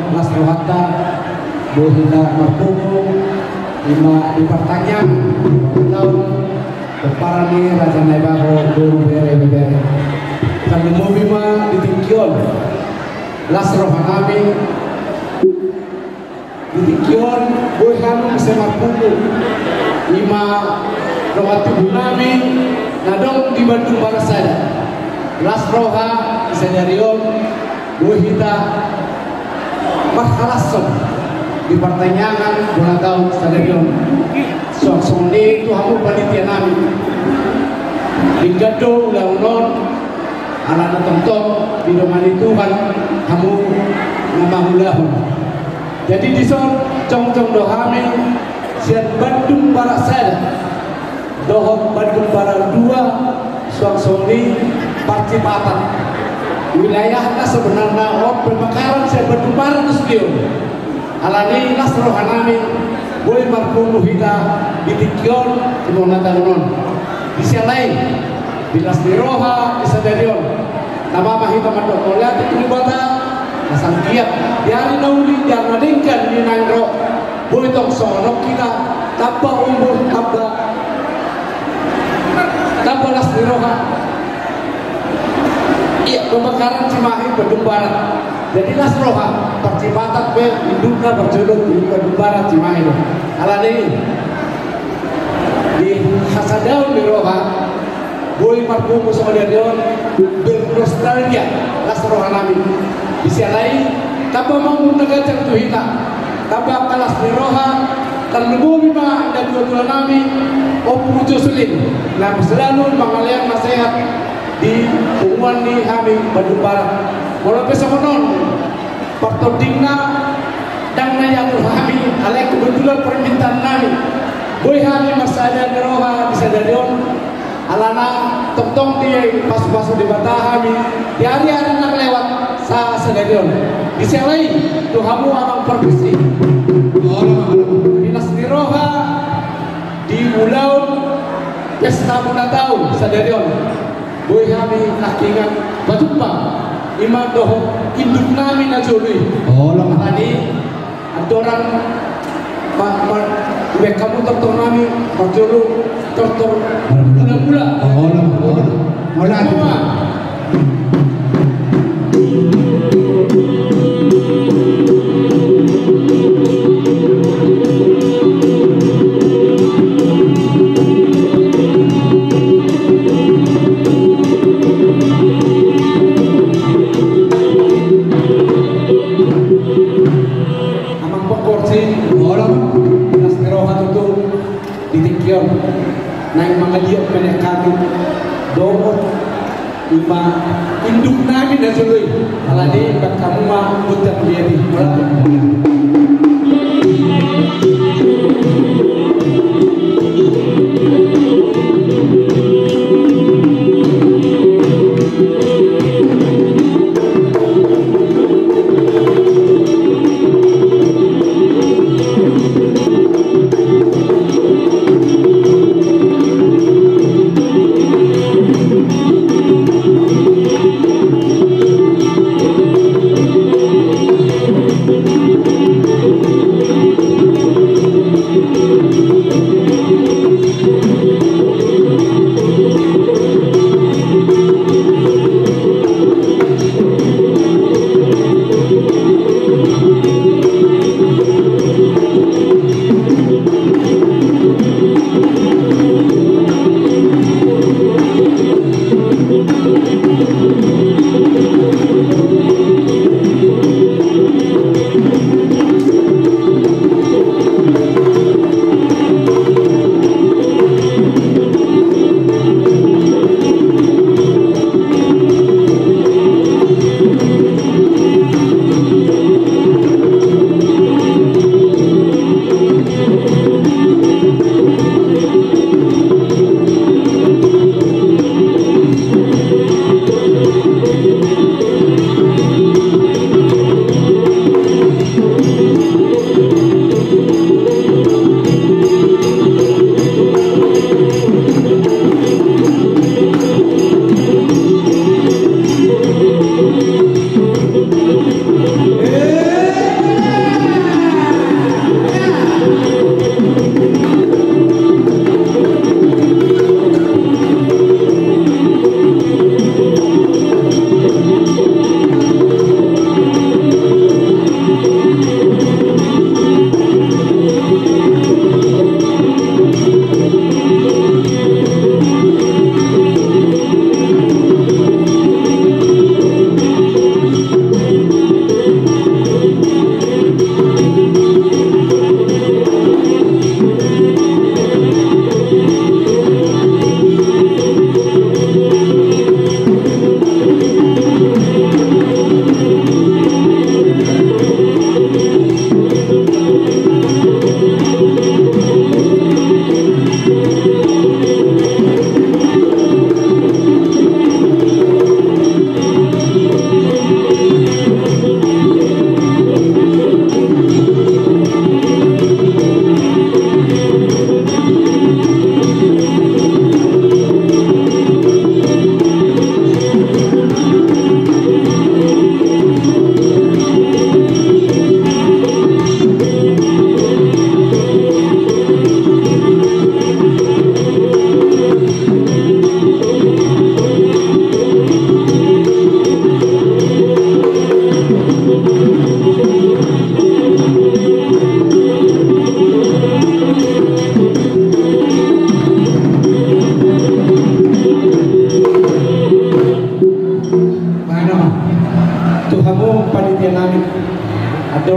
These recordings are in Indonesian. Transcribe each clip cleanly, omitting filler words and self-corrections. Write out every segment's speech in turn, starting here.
las rohata bohita marpumu ima di pertanyaan tahun keparani raja naibaho guru bere kan mubima ditingkion las rohanami ditingkion bohanu bisa marpumu ima rohati bunami nadong di Bandung Barat saja las roha isadarion bohita berhalasan di pertanyaan bulan tahun stadion soal-soalnya itu hamu panitia nami di gado launon anak tonton di domani Tuhan hamu ngamahulahu jadi di son cong-cong dohami siat Bandung Barat saja dohot Bandung Barat 2 soal-soalnya partisipatan wilayahnya sebenarnya pemekaran saya Bandung Barat itu alani las rohanami boleh marpumu hita ditikion timonatanon di sisi lain di las diroha isadarion nama mahita mandok oleh itu bata nasang kiat diari nauli jangan dingkan di nangro boleh tong sonok kita tanpa umur tanpa las diroha iya pemekaran Cimahi Bandung Barat jadi las roha percibatan be hidupnya berjodoh di Bandung Barat Cimahi alani di hasadaun di roha boleh marpumu sama dia bernostalgia las roha nami bisa lain tanpa mau menegakkan tuhita tanpa kalas di roha dan lebih bima dan dua nami pujo sulit nah selalu mengalian nasihat di hubungan di kami Bandung Barat kalau bisa menon pertodingna dan nayatul kami alai kebetulan permintaan kami boleh kami masanya geroha bisa jadion alana tong-tong di pas-pas di batah kami di hari-hari nak lewat sa sedadion bisa lain tuhamu abang permisi dinas geroha di ulau pesta bulan tahun sedadion boleh kami nakingan batupa iman doh induk nami najuri tadi ada orang kamu tertor nami berjuru tertor bulan-bulan semua naik mga diok menekati doon ima induk namin na suloy alani bak kamu mah budak dia di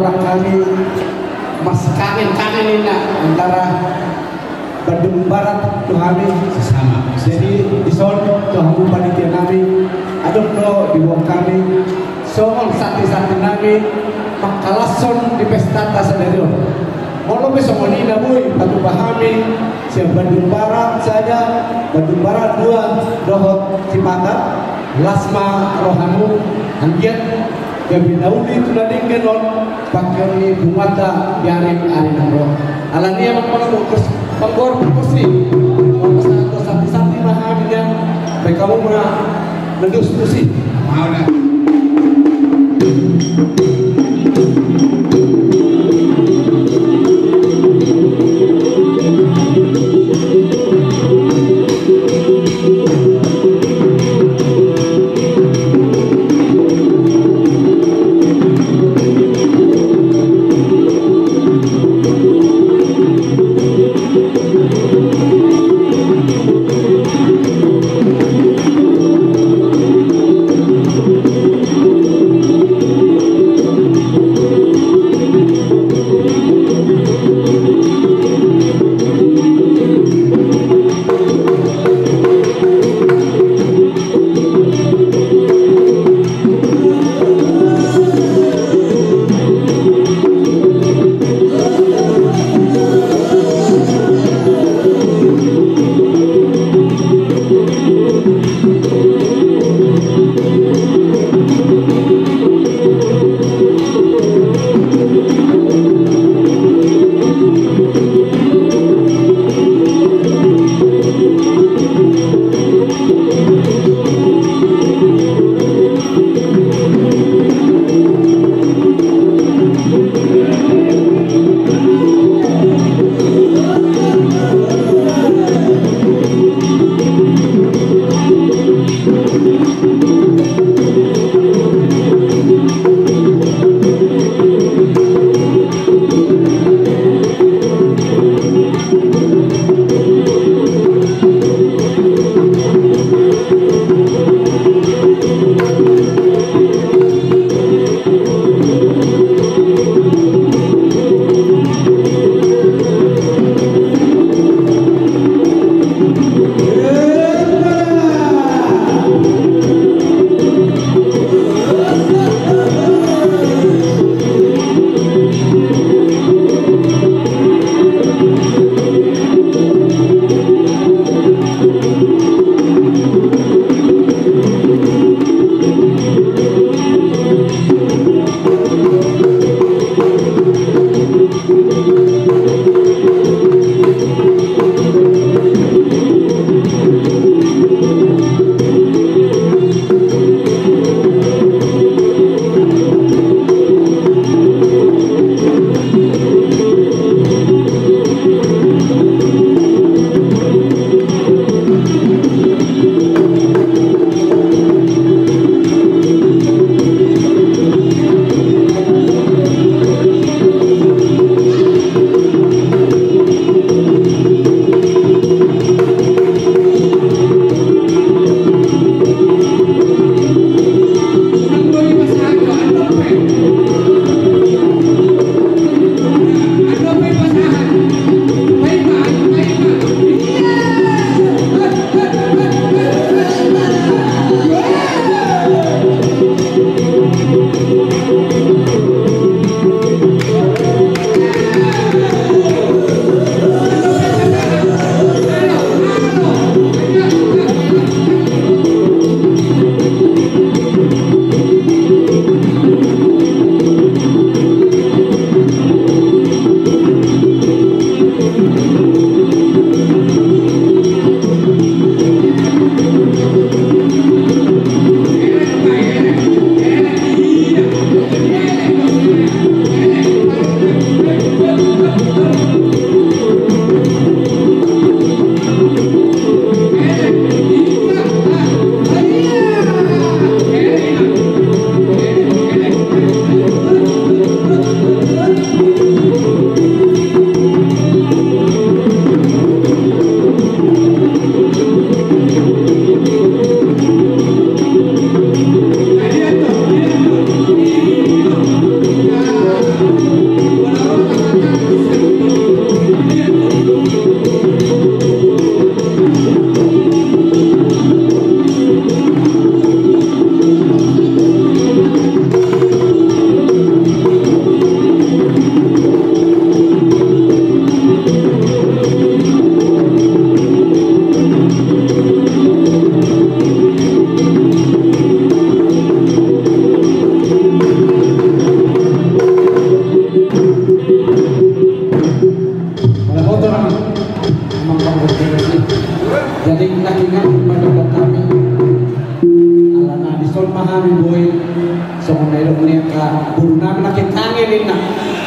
orang kami masih kangen ini antara Bandung Barat tuh kami sesama. Jadi di sana tuh kami panitia kami, aduk do di bawah kami, soal sati kami, makalason di pesta tasaderio. Kalau besok ini namun batu bahami siap Bandung Barat saja, Bandung Barat 2 dohot Cipatat, Lasma Rohanu, Anggiat Gabi Daudi itu nading genon pakai ni bumata biarin roh. Alani yang terus penggor kursi, pasal tu sati mahaminya, mereka mau mendus kursi. Mau dah.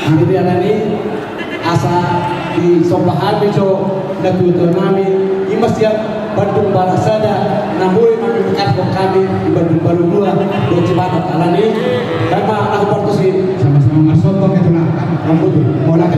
Jadi alani asa di sompahan bijo natuto nami imas yang Bandung Barasada namuri kami bekas kami di Bandung Baru 2 do Cibatak alani kama aku partusi sama-sama masuk ke itu lah rambut mau lagi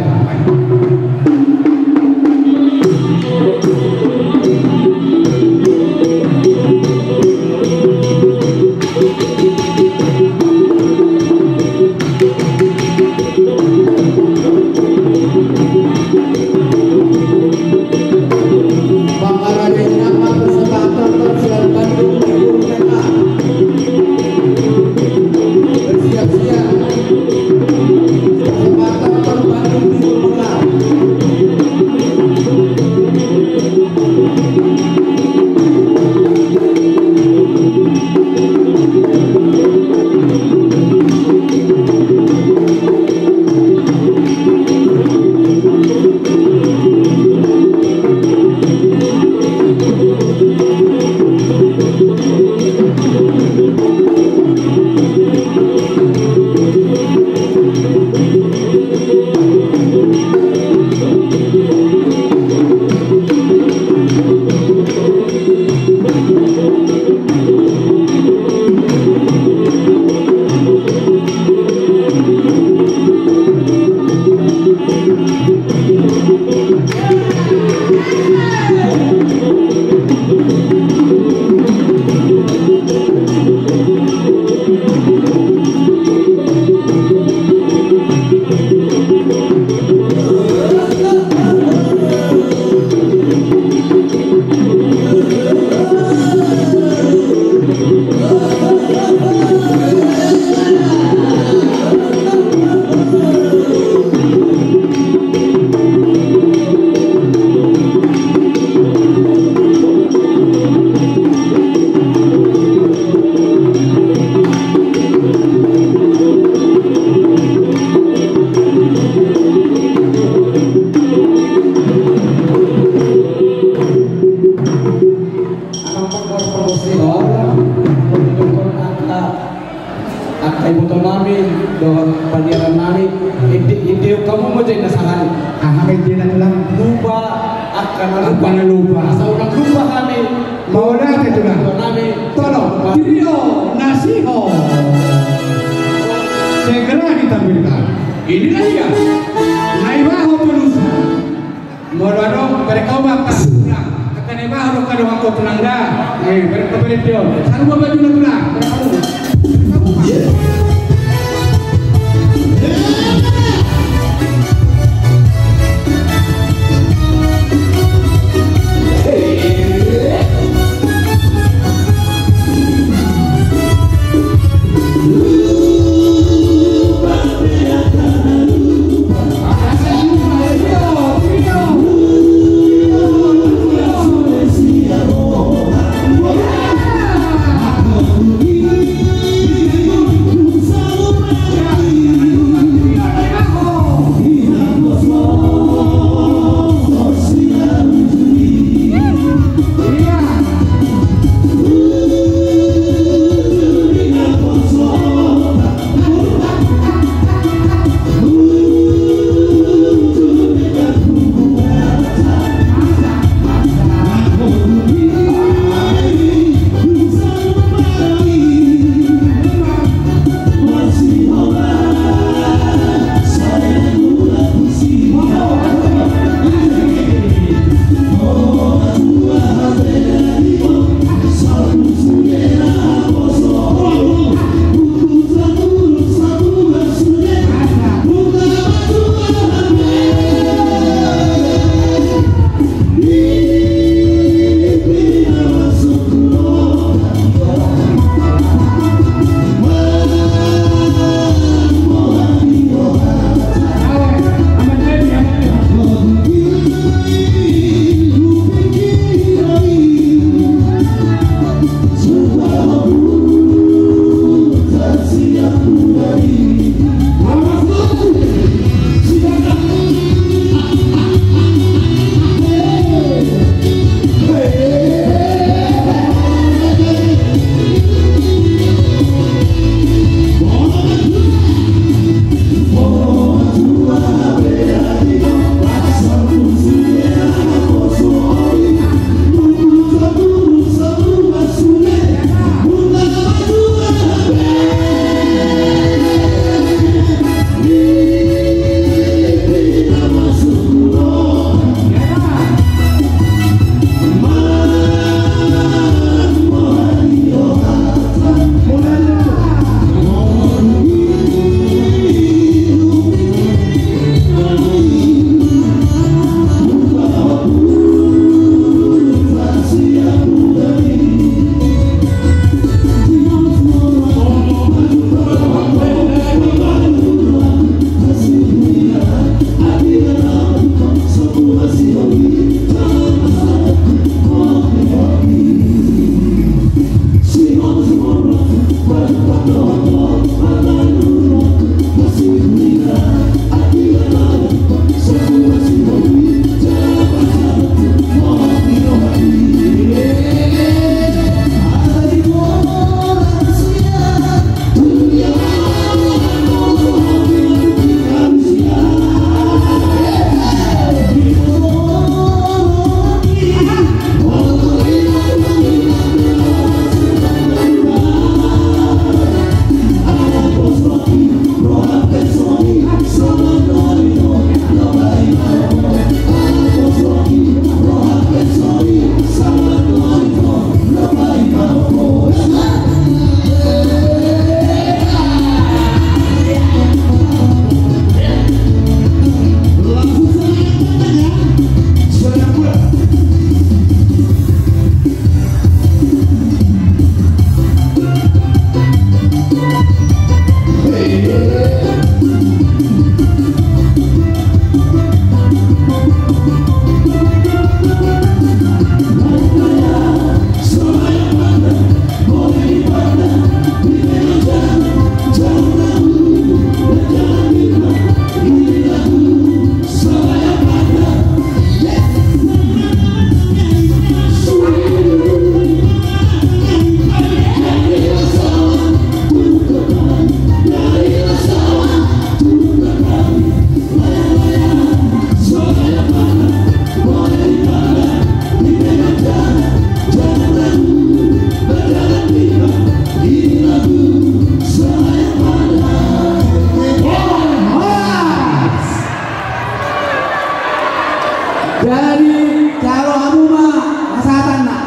Jadi kalau kamu mah kesehatan nak.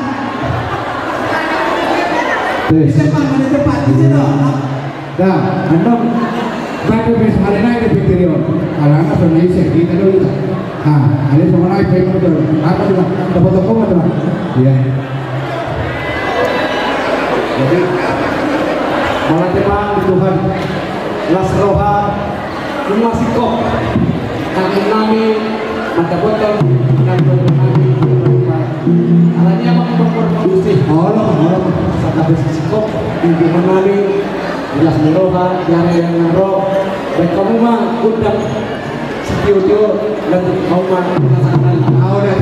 Di depan di sini dong. Dah, anda baca besok hari naik di Patreon. Kalau anda pernah isi kita dulu. Ada semua naik Patreon. Apa tu? Dapat toko apa tu? Iya. Jadi malah temang Tuhan Lasroha masih kok kami mata botol dan kami alanya memproduksi orang sampai sikop di menali jelas meroha yang naro dan kamu mah undang studio dan mau mah merasakan awalnya